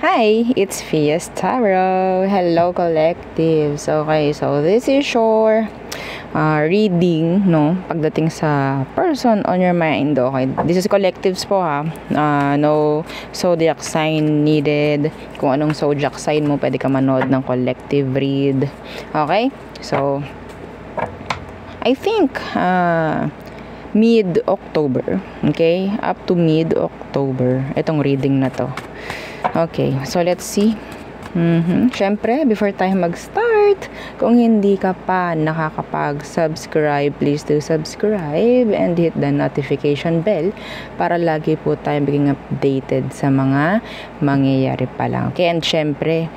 Hi, it's Fias Tarot. Hello, collectives. Okay, so this is your reading, no? Pagdating sa person on your mind. Okay, this is collectives po ha. No zodiac sign needed. Kung anong zodiac sign mo, pwede ka manood ng collective read. Okay, so I think mid-October. Okay, up to mid-October. Itong reading na to. Okay, so let's see. Siyempre, before tayo mag-start, kung hindi ka pa nakakapag-subscribe, please do subscribe and hit the notification bell para lagi po tayo maging updated sa mga mangyayari pa lang. Okay, and siyempre,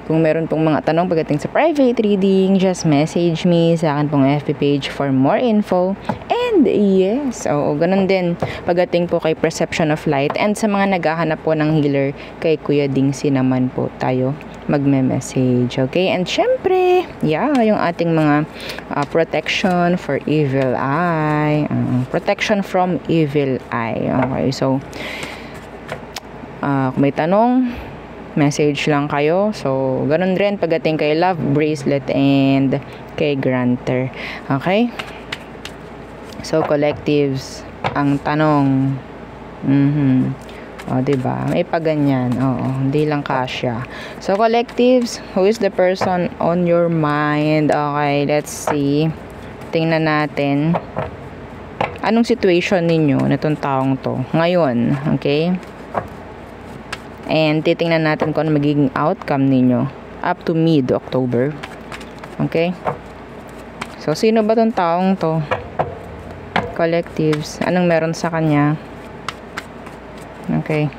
kung meron pong mga tanong pagdating sa private reading, just message me sa akin pong FB page for more info. And yes, ganun din pagdating po kay Perception of Light and sa mga naghahanap po ng healer, kay Kuya Dingsi naman po tayo magme-message. Okay, and syempre yung ating mga protection for evil eye, protection from evil eye. Okay, so kung may tanong, message lang kayo. So ganun rin pagdating kay Love Bracelet and kay Granter. Okay, so collectives, ang tanong, diba? May paganyan. Hindi lang kasya. So collectives, who is the person on your mind? Okay, let's see. Tingnan natin. Anong situation ninyo nitong taong to ngayon? Okay? And titingnan natin kung ano magiging outcome ninyo up to mid-October. Okay? So sino ba tong taong to? Collectives, anong meron sa kanya? Okay,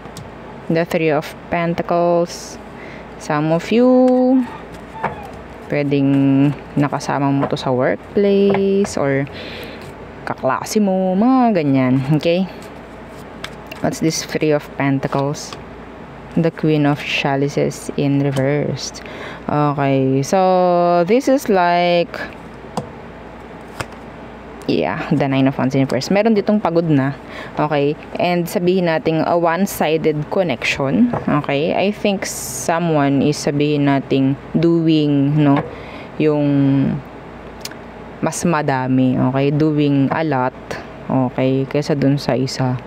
the Three of Pentacles. Some of you pwedeng nakasama mo to sa workplace or kaklase mo, mga ganyan. Okay, what's this Three of Pentacles? The Queen of Chalices in reversed. Okay, so this is like the Nine of Wands in reverse. Meron ditong pagod na. Okay? And sabihin natin a one-sided connection. Okay? I think someone is sabihin nating doing, yung mas madami. Okay? Doing a lot. Okay? Kaysa dun sa isa.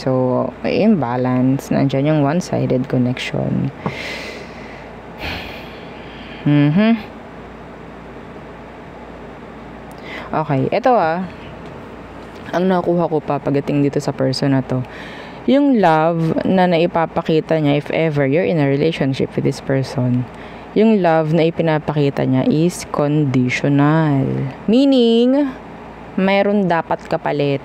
So, imbalance. Nandiyan yung one-sided connection. Okay, ito ang nakuha ko pa pagdating dito sa person na to, yung love na naipapakita niya if ever you're in a relationship with this person. Yung love na ipinapakita niya is conditional. Meaning, mayroon dapat kapalit.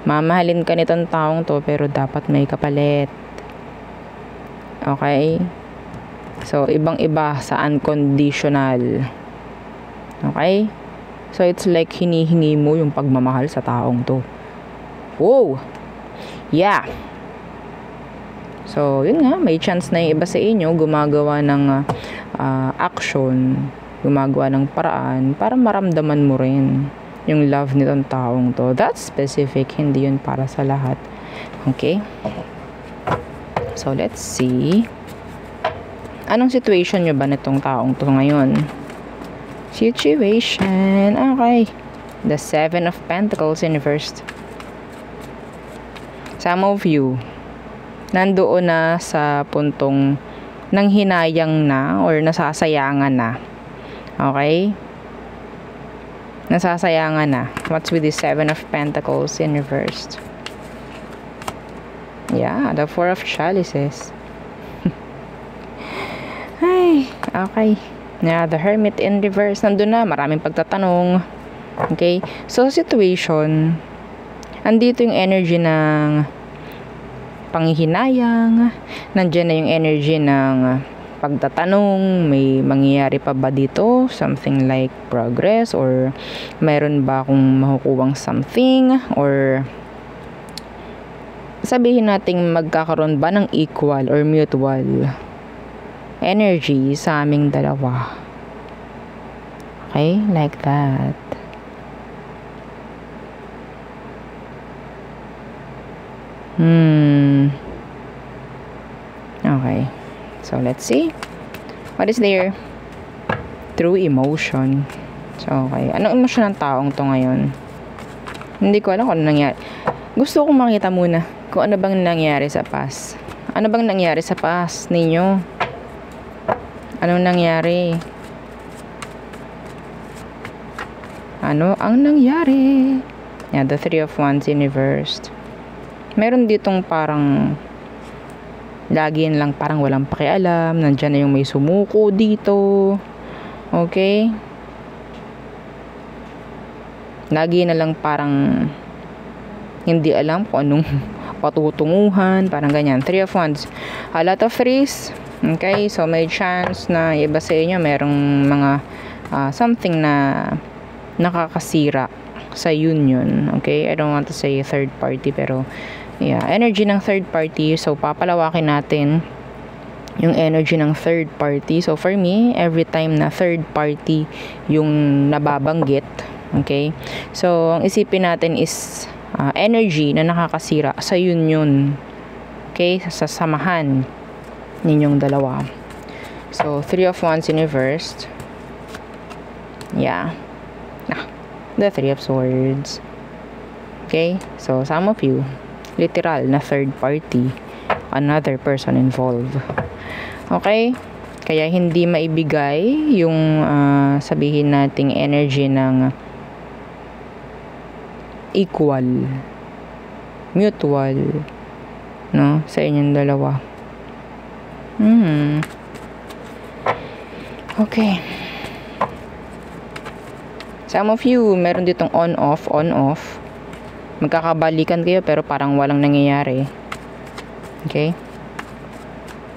Mamahalin ka nitong taong to pero dapat may kapalit. Okay? So, ibang-iba sa unconditional. Okay? So, it's like hinihingi mo yung pagmamahal sa taong to. Wow! Yeah! So, yun nga, may chance na yung iba sa inyo gumagawa ng action, gumagawa ng paraan para maramdaman mo rin yung love nitong taong to. That's specific, hindi yun para sa lahat. Okay? So, let's see. Anong situation nyo ba nitong taong to ngayon? Situation. Okay. The Seven of Pentacles in reversed. Some of you nandoon na sa puntong nanghinayang na or nasasayangan na. Okay? Nasasayangan na. What's with the Seven of Pentacles in reversed? Yeah, the Four of Chalices. Ay, okay. The Hermit in reverse. Nandun na, maraming pagtatanong. Okay? So, situation, andito yung energy ng panghihinayang, nandiyan na yung energy ng pagtatanong, may mangyayari pa ba dito? Something like progress, or meron ba akong makukuwang something, or sabihin natin magkakaroon ba ng equal or mutual energy sa aming dalawa. Okay? Like that. Okay. So, let's see. What is there? True emotion. So, okay. Anong emosyon ng taong to ngayon? Hindi ko alam kung ano nangyari. Gusto kong makita muna kung ano bang nangyari sa past. Ano bang nangyari sa past ninyo? Anong nangyari? Ano ang nangyari? Yeah, the Three of Wands in reversed. Meron ditong parang lagi lang parang walang pakialam. Nandyan na yung may sumuko dito. Okay? Lagi na lang parang hindi alam kung anong patutunguhan. Parang ganyan. Three of Wands. A lot of threes. Okay? So, may chance na iba sa inyo merong mga something na nakakasira sa union. Okay? I don't want to say third party pero yeah, energy ng third party. So, papalawakin natin yung energy ng third party. So, for me, every time na third party yung nababanggit, okay? So, ang isipin natin is energy na nakakasira sa union. Okay? Sa samahan ninyong dalawa. So, Three of Wands in reversed. Yeah. The Three of Swords. Okay? So, some of you, literal na third party, another person involved. Okay? Kaya hindi maibigay yung sabihin nating energy ng equal, mutual, no? Sa inyong dalawa. Okay. Some of you, meron ditong on-off, on-off. Magkakabalikan kayo pero parang walang nangyayari. Okay?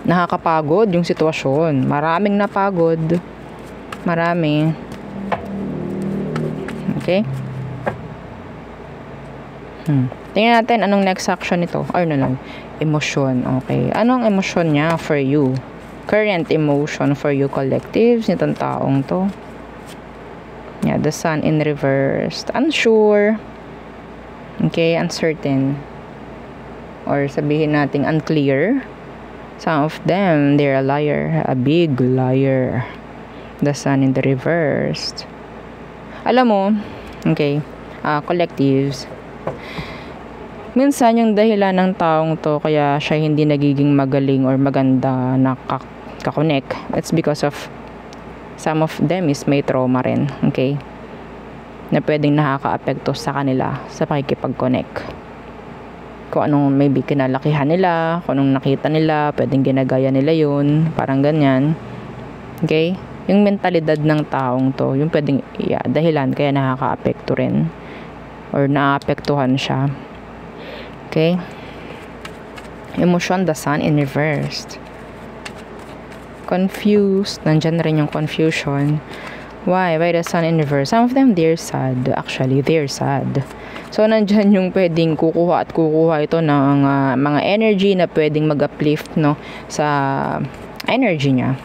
Nakakapagod yung sitwasyon. Maraming napagod. Marami. Okay? Tingnan natin anong next action nito. Or no lang. Emosyon. Okay. Anong emosyon niya for you? Current emotion for you collectives nitong taong to. Yeah, the Sun in reversed. Unsure. Okay, uncertain. Or sabihin natin unclear. Some of them, they're a liar. A big liar. The Sun in the reversed. Alam mo, okay, collectives. Minsan yung dahilan ng taong to kaya siya hindi nagiging magaling or maganda na kakonect. It's because of some of them is may trauma rin, okay? Na pwedeng nakaka-apekto sa kanila sa pakikipag-connect. Kung anong maybe kinalakihan nila, kung anong nakita nila, pwedeng ginagaya nila yun, parang ganyan. Okay? Yung mentalidad ng taong to, yung pwedeng dahilan kaya nakaka-apekto rin or naapektuhan siya. Okay? Emotion, the Sun in reversed. Confused. Nandyan rin yung confusion. Why? Why the Sun in reverse? Some of them, they're sad. Actually, they're sad. So, nandyan yung pwedeng kukuha at kukuha ito ng mga energy na pwedeng mag-uplift, no? Sa energy niya.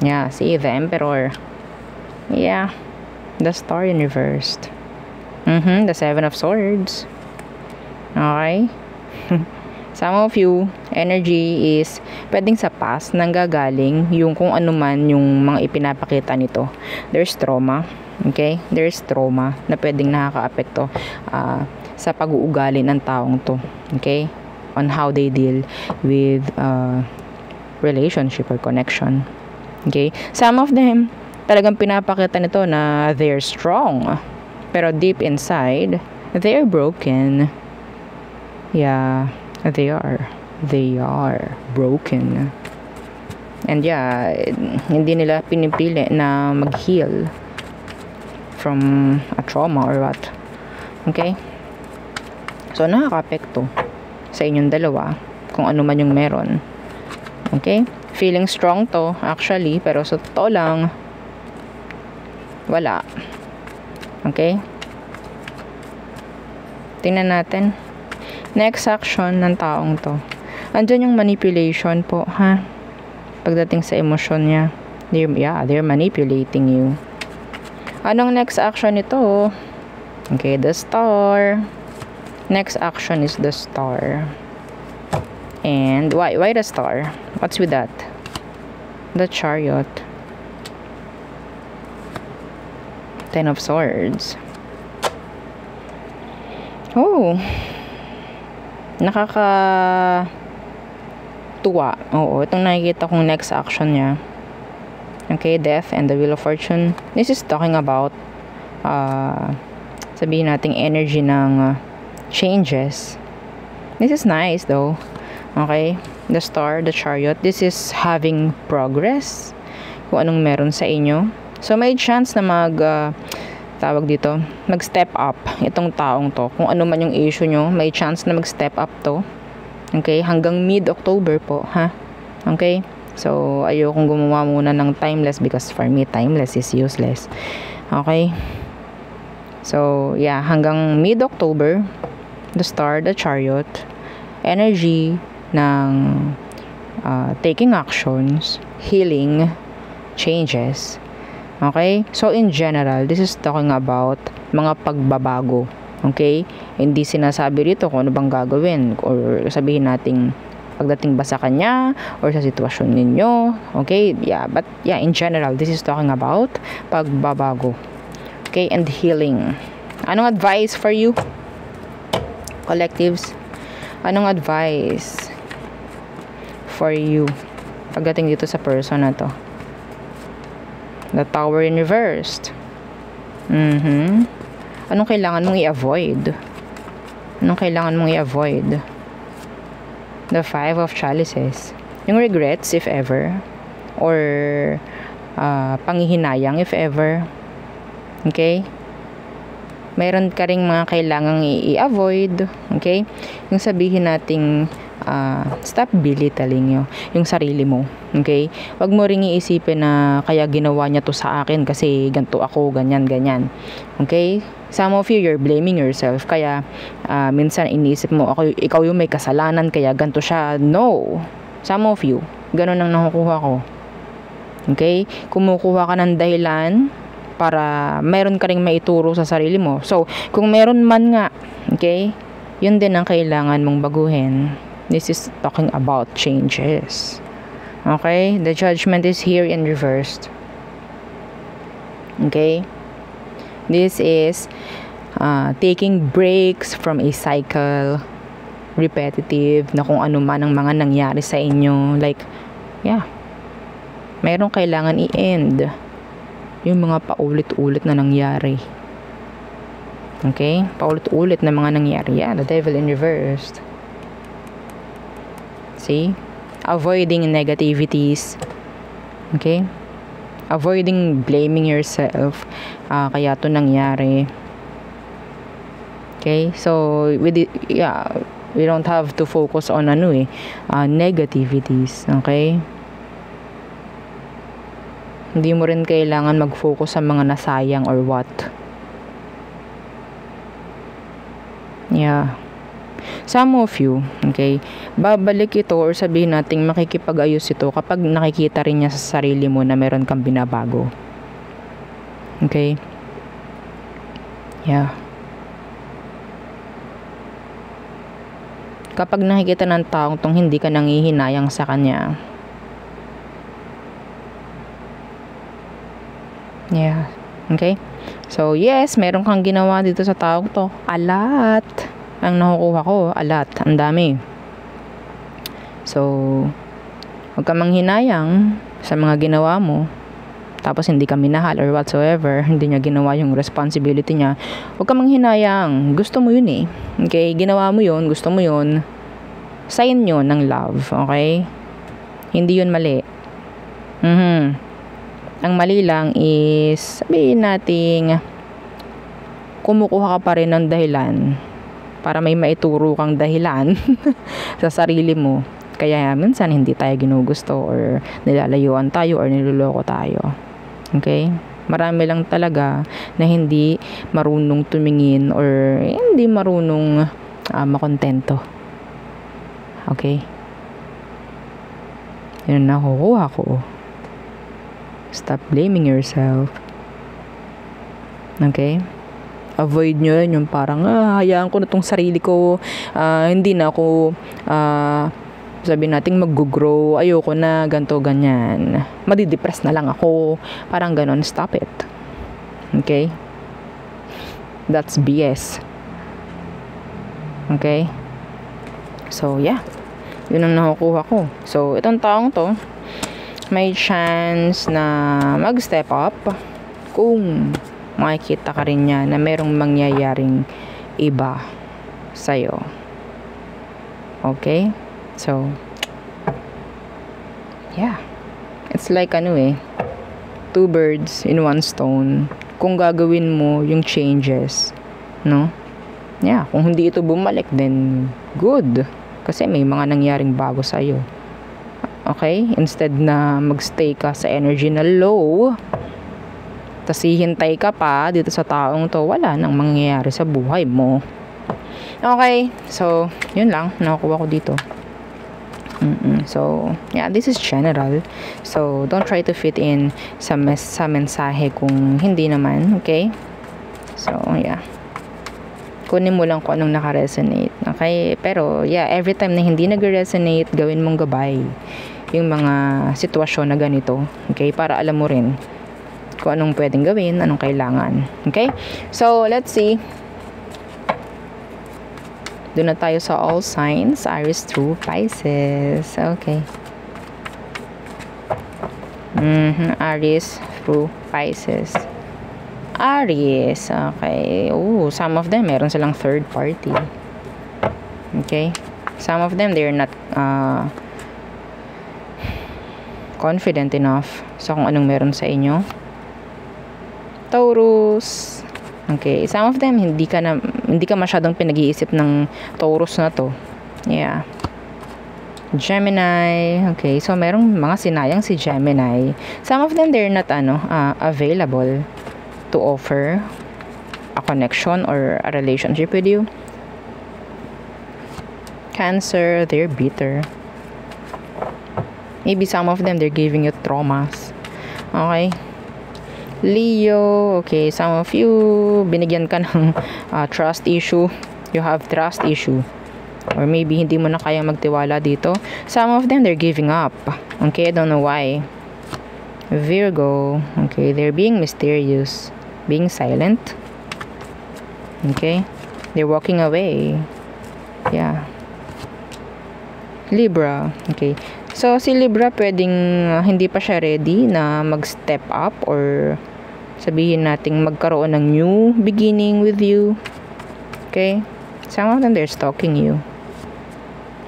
Yeah, see, the Emperor. Yeah. The Star in reversed. The Seven of Swords. Okay? Some of you, energy is pwedeng sa past nanggagaling yung kung ano man yung mga ipinapakita nito. There's trauma. Okay? There's trauma na pwedeng nakaka-apekto sa pag-uugali ng taong to. Okay? On how they deal with relationship or connection. Okay? Some of them, talagang pinapakita nito na they're strong. Pero deep inside, they're broken. Yeah. They are broken. And yeah, hindi nila pinipili na mag-heal from a trauma or what. Okay? So, nakaka-apekto sa inyong dalawa kung ano man yung meron. Okay? Feeling strong to, actually, pero sa totoo lang, wala. Okay? Tingnan natin. Next action ng taong to. Andyan yung manipulation po, ha? Pagdating sa emosyon niya. They're manipulating you. Anong next action nito? Okay, the Star. Next action is the Star. And why the Star? What's with that? The Chariot. Ten of Swords. Oh, nakakatuwa. Oo, itong nakikita kong next action niya. Okay, Death and the Wheel of Fortune. This is talking about sabihin nating energy ng changes. This is nice though. Okay, the Star, the Chariot. This is having progress. Kung anong meron sa inyo. So may chance na tawag dito, mag-step up itong taong to. Kung ano man yung issue nyo, may chance na mag-step up to. Okay, hanggang mid-October po, ha? Okay? So, ayokong gumawa muna ng timeless because for me, timeless is useless. Okay? So, yeah, hanggang mid-October, the Star, the Chariot, energy ng taking actions, healing, changes. Okay? So, in general, this is talking about mga pagbabago. Okay? Hindi sinasabi rito kung ano bang gagawin or sabihin nating pagdating ba sa kanya or sa sitwasyon ninyo. Okay? Yeah, but yeah, in general, this is talking about pagbabago. Okay? And healing. Anong advice for you? Collectives? Anong advice for you pagdating dito sa person na to? The Tower in reversed. Anong kailangan mong i-avoid? Anong kailangan mong i-avoid? The Five of Chalices. Yung regrets, if ever. Or panghihinayang, if ever. Okay? Meron ka ring mga kailangang i-avoid. Okay? Yung sabihin nating stop belittling yung sarili mo. Okay? Wag mo ring iisipin na kaya ginawa niya to sa akin kasi ganto ako, ganyan. Okay? Some of you, you're blaming yourself. Kaya minsan iniisip mo, ikaw yung may kasalanan kaya ganto siya. No. Some of you, ganun ang nakukuha ko. Okay? Kumukuha ka ng dahilan para meron ka ring maituro sa sarili mo. So, kung meron man nga, okay, yun din ang kailangan mong baguhin. This is talking about changes. Okay? The Judgment is here in reversed. Okay? This is taking breaks from a cycle, repetitive, na kung ano man ang mga nangyari sa inyo. Like, yeah, mayroong kailangan i-end yung mga paulit-ulit na nangyari. Okay? Paulit-ulit na mga nangyari. Yeah, the Devil in reversed. See? Avoiding negativities. Okay? Avoiding blaming yourself. Kaya to nangyari. Okay? So, we don't have to focus on negativities. Okay? Hindi mo rin kailangan mag-focus sa mga nasayang or what. Yeah. Some of you, okay, babalik ito or sabihin nating makikipag-ayos ito kapag nakikita rin niya sa sarili mo na meron kang binabago. Okay? Yeah. Kapag nakikita ng taong tong hindi ka nanghihinayang sa kanya. Yeah. Okay? So, yes, meron kang ginawa dito sa taong to. Alat. Ang nakukuha ko, alat. Ang dami. So, huwag ka manghinayang sa mga ginawa mo. Tapos, hindi ka minahal or whatsoever. Hindi niya ginawa yung responsibility niya. Huwag ka manghinayang. Gusto mo yun eh. Okay? Ginawa mo yun. Gusto mo yun. Sign yun ng love. Okay? Hindi yun mali. Ang mali lang is, sabihin nating, kumukuha ka pa rin ng dahilan para may maituro kang dahilan sa sarili mo. Kaya minsan hindi tayo ginugusto or nilalayuan tayo or niloloko tayo. Okay? Marami lang talaga na hindi marunong tumingin or hindi marunong makontento. Okay? Yun ang nakukuha ko. Stop blaming yourself. Okay? Avoid nyo yung parang, hayaan ko na tong sarili ko. Hindi na ako Sabi natin mag-grow, ayoko na, ganto ganyan. Madidepress na lang ako. Parang ganon, stop it. Okay? That's BS. Okay? So, yeah. Yun ang nakukuha ko. So, itong taong to, may chance na mag-step up kung makikita ka rin niya na merong mangyayaring iba sa'yo. Okay? So, yeah. It's like two birds in one stone. Kung gagawin mo yung changes, no? Yeah, kung hindi ito bumalik, then good. Kasi may mga nangyaring bago sa'yo. Okay? Instead na magstay ka sa energy na low, tas hihintay ka pa dito sa taong to, wala nang mangyayari sa buhay mo. Okay? So, yun lang. Nakukuha ko dito. So, yeah, this is general. So, don't try to fit in sa mensahe kung hindi naman. Okay? So, yeah. Kunin mo lang kung anong naka-resonate. Okay? Pero, yeah, every time na hindi nag-resonate, gawin mong gabay yung mga sitwasyon na ganito. Okay? Para alam mo rin kung anong pwedeng gawin, anong kailangan. Okay? So, let's see. Doon na tayo sa all signs. Aries through Pisces. Okay. Aries through Pisces. Aries, okay. Some of them, meron silang third party. Okay? Some of them, they're not confident enough sa kung anong meron sa inyo. Taurus. Okay. Some of them, hindi ka masyadong pinag-iisip ng Taurus na to. Yeah. Gemini. Okay. So, merong mga sinayang si Gemini. Some of them, they're not available to offer a connection or a relationship with you. Cancer, they're bitter. Maybe some of them, they're giving you traumas. Okay? Leo, okay, some of you, binigyan ka ng trust issue. You have trust issue. Or maybe hindi mo na kayang magtiwala dito. Some of them, they're giving up. Okay, I don't know why. Virgo, okay, they're being mysterious. Being silent. Okay? They're walking away. Yeah. Libra. Okay. So, si Libra pwedeng hindi pa siya ready na mag-step up or sabihin nating magkaroon ng new beginning with you. Okay? Some of them, they're stalking you.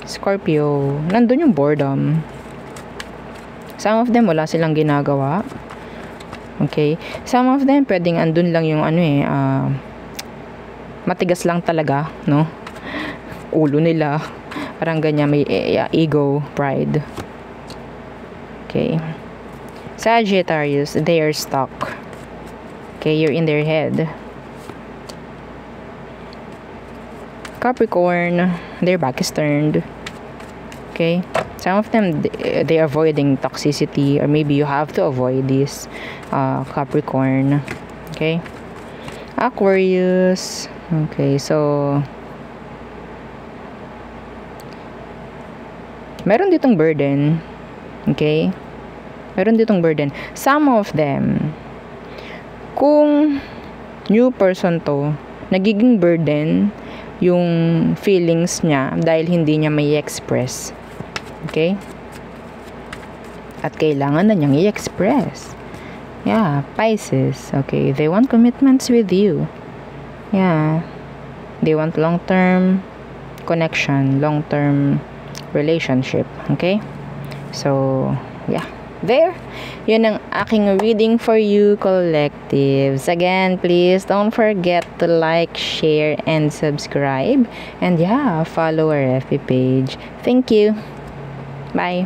Scorpio. Nandun yung boredom. Some of them, wala silang ginagawa. Okay? Some of them, pwedeng andun lang yung matigas lang talaga, no? Ulo nila. Parang ganyan, may ego, pride. Okay. Sagittarius, they are stuck. Okay, you're in their head. Capricorn, their back is turned. Okay? Some of them, they're avoiding toxicity, or maybe you have to avoid this. Capricorn. Okay? Aquarius. Okay, so meron ditong burden. Okay? Meron ditong burden. Some of them, kung new person to, nagiging burden yung feelings niya dahil hindi niya may express. Okay? At kailangan na niyang i-express. Yeah, Pisces. Okay, they want commitments with you. Yeah. They want long-term connection, long-term relationship. Okay? So, yeah. There. Yun ang aking reading for you, collectives. Again, please don't forget to like, share, and subscribe. And yeah, follow our FB page. Thank you. Bye.